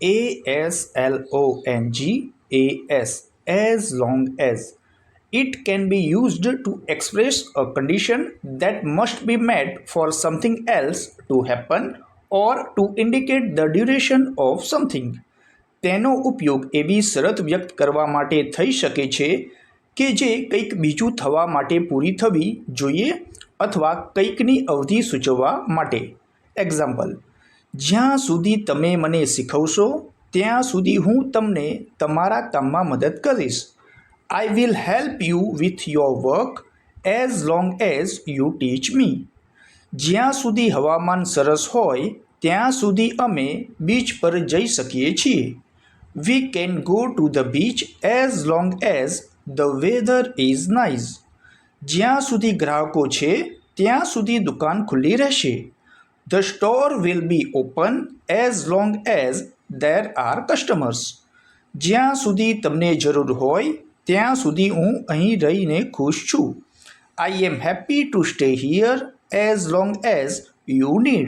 as long as. It can be used to express a condition that must be met for something else to happen or to indicate the duration of something. તેનો ઉપયોગ એવી શરત વ્યક્ત કરવા માટે થઈ શકે છે કે જે કંઈક બીજું થવા માટે પૂરી થવી જોઈએ અથવા કંઈકની અવધિ સૂચવવા માટે. એક્ઝામ્પલ: જ્યાં સુધી તમે મને શીખવશો ત્યાં સુધી હું તમને તમારા કામમાં મદદ કરીશ. I will help you with your work as long as you teach me. જ્યાં સુધી હવામાન સરસ હોય ત્યાં સુધી અમે બીચ પર જઈ શકીએ છીએ. We can go to the beach as long as the weather is nice. જ્યાં સુધી ગ્રાહકો છે ત્યાં સુધી દુકાન ખુલ્લી રહેશે. The store will be open as long as there are customers. જ્યાં સુધી તમને જરૂર હોય ત્યાં સુધી હું અહીં રહીને ખુશ છું. I am happy to stay here as long as you need.